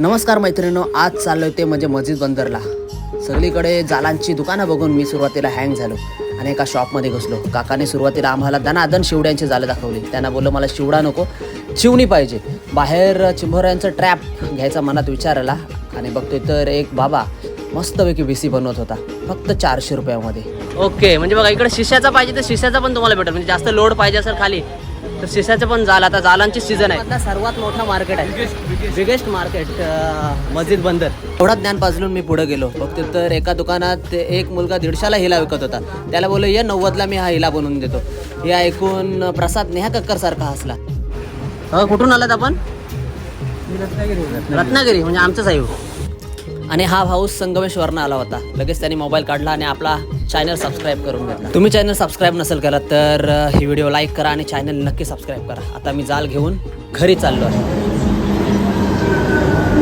नमस्कार मैत्रिणींनो, आज चाललोय ते म्हणजे मस्जिद बंदरला. सगळीकडे जालांची दुकानं बघून मी सुरुवातीला हँग झालो आणि एका शॉपमध्ये घुसलो. काकाने सुरुवातीला आम्हाला दनादन शिवड्यांची जालं दाखवली. त्यांना बोललो मला शिवडा नको, चिवणी पाहिजे. बाहेर चिंभोऱ्यांचं ट्रॅप घ्यायचा मनात विचार आला आणि बघतोय तर एक बाबा मस्तपैकी बीसी बनवत होता, फक्त 400 रुपयामध्ये. ओके, म्हणजे बघा इकडे शिश्याचा पाहिजे तर शिश्याचा पण तुम्हाला भेटेल. म्हणजे जास्त लोड पाहिजे असेल खाली तर शिश्याचं पण जाल. आता जालांची सीझन आहे. सर्वात मोठा मार्केट आहे, बिगेस्ट मार्केट मस्जिद बंदर. एवढा ज्ञान पाजलून मी पुढे गेलो. बघते तर एका दुकानात एक मुलगा 150ला हिला विकत होता. त्याला बोललो ये 90ला मी हा हिला बनवून देतो. हे ऐकून प्रसाद नेहा कक्कर सारखा हसला. कुठून आलात आपण? रत्नागिरी, म्हणजे आमचंच आहे. आणि हा भाऊ संगमेश्वरनं आला होता. लगेच त्याने मोबाईल काढला आणि आपला चॅनल सबस्क्राईब करून घेतला. तुम्ही चॅनल सबस्क्राईब नसेल करत तर ही व्हिडिओ लाईक करा आणि चॅनल नक्की सबस्क्राईब करा. आता मी जाल घेऊन घरी चाललो आहे.